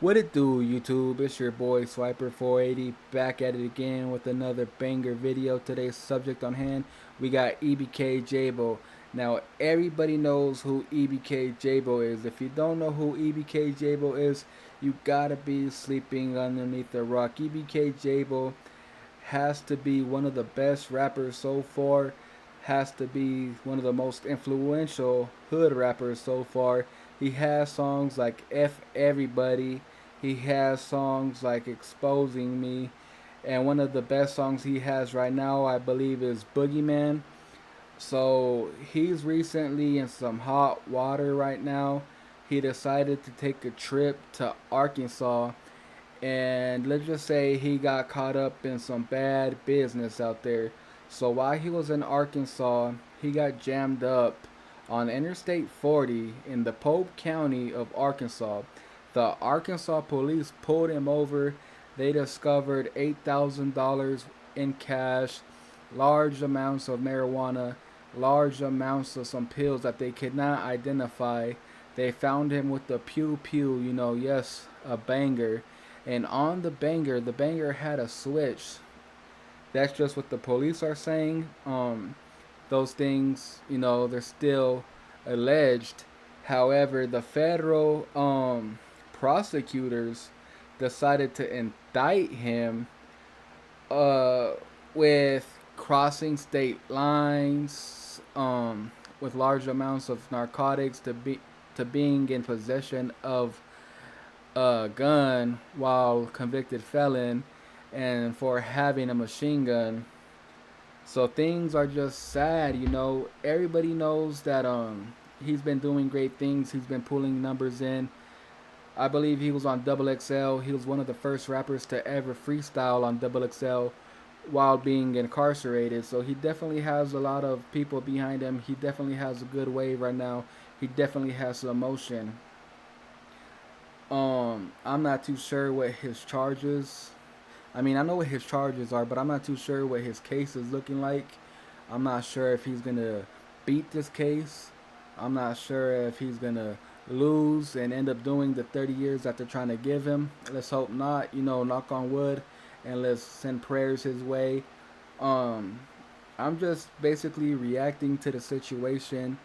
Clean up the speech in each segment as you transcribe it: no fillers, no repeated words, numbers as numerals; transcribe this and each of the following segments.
What it do, YouTube? It's your boy Swiper480 back at it again with another banger video. Today's subject on hand, we got EBK Jaybo. Now, everybody knows who EBK Jaybo is. If you don't know who EBK Jaybo is, you gotta be sleeping underneath a rock. EBK Jaybo has to be one of the best rappers so far, has to be one of the most influential hood rappers so far. He has songs like F Everybody, he has songs like Exposing Me, and one of the best songs he has right now, I believe, is Boogeyman. So he's recently in some hot water right now. He decided to take a trip to Arkansas, and let's just say he got caught up in some bad business out there. So while he was in Arkansas, he got jammed up on Interstate 40 in the Pope County of Arkansas. The Arkansas police pulled him over. They discovered $8,000 in cash, large amounts of marijuana, large amounts of some pills that they could not identify. They found him with the pew pew, yes, a banger. And on the banger had a switch. That's just what the police are saying. Those things, they're still alleged. However, the federal prosecutors decided to indict him uh, with crossing state lines, with large amounts of narcotics, to being in possession of a gun while convicted felon, and for having a machine gun. So things are just sad. Everybody knows that he's been doing great things. He's been pulling numbers in. I believe he was on Double XL. He was one of the first rappers to ever freestyle on Double XL while being incarcerated. So he definitely has a lot of people behind him. He definitely has a good wave right now. He definitely has some emotion. I'm not too sure what his charges. I mean, I know what his charges are, but I'm not too sure what his case is looking like. I'm not sure if he's gonna beat this case. I'm not sure if he's gonna lose and end up doing the 30 years that they're trying to give him. Let's hope not. Knock on wood, and let's send prayers his way. Um, I'm just basically reacting to the situation,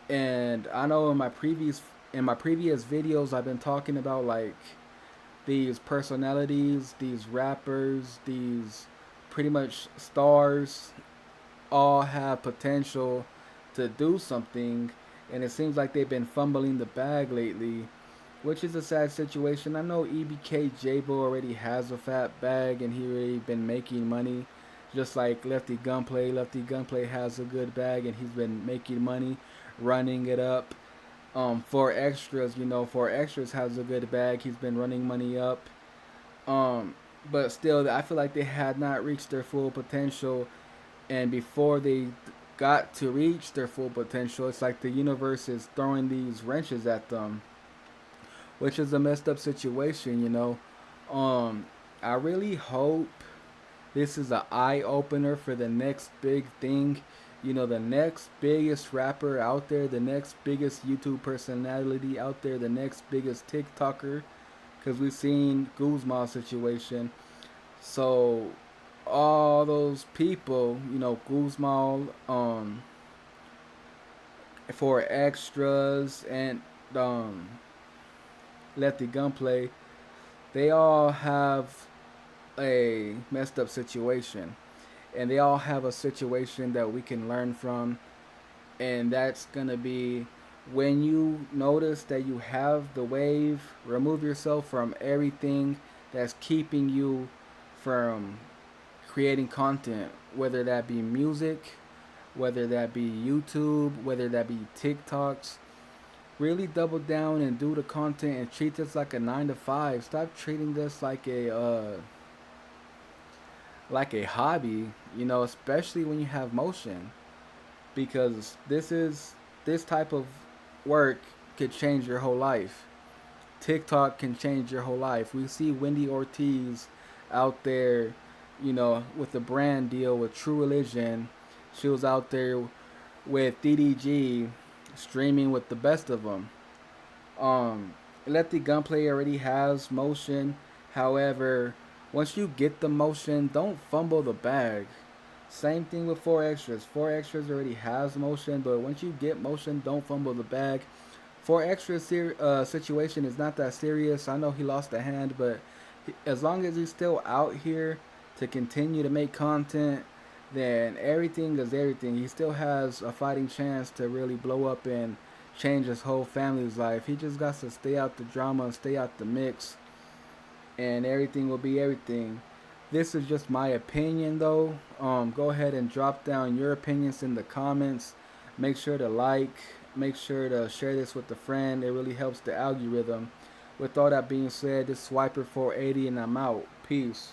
and I know in my previous videos I've been talking about like these personalities, these rappers, these pretty much stars all have potential to do something, and it seems like they've been fumbling the bag lately, which is a sad situation. I know EBK Jaybo already has a fat bag and he already been making money, just like Lefty Gunplay. Lefty Gunplay has a good bag and he's been making money, running it up. For extras, for extras has a good bag. He's been running money up. Um, but still, I feel like they had not reached their full potential, and before they got to reach their full potential, it's like the universe is throwing these wrenches at them, which is a messed up situation. I really hope this is an eye opener for the next big thing. The next biggest rapper out there, the next biggest YouTube personality out there, the next biggest TikToker, because we've seen Guzman's situation. So all those people, Guzman, for extras, and um, Lefty Gunplay, they all have a messed up situation, and they all have a situation that we can learn from, and that's gonna be when you notice that you have the wave, remove yourself from everything that's keeping you from creating content, whether that be music, whether that be YouTube, whether that be TikToks. Really double down and do the content and treat this like a 9 to 5. Stop treating this like a hobby, especially when you have motion, because this type of work could change your whole life. TikTok can change your whole life. We see Wendy Ortiz out there, with the brand deal with True Religion. She was out there with DDG streaming with the best of them. Um, Lefty gunplay already has motion. However, once you get the motion, don't fumble the bag. Same thing with four extras. Four extras already has motion, but once you get motion, don't fumble the bag. Four extra situation is not that serious. I know he lost a hand, but as long as he's still out here to continue to make content, then everything is everything. He still has a fighting chance to really blow up and change his whole family's life. He just got to stay out the drama and stay out the mix, and everything will be everything. This is just my opinion, though. Go ahead and drop down your opinions in the comments. Make sure to like. Make sure to share this with a friend. It really helps the algorithm. With all that being said, this Swiper 480, and I'm out. Peace.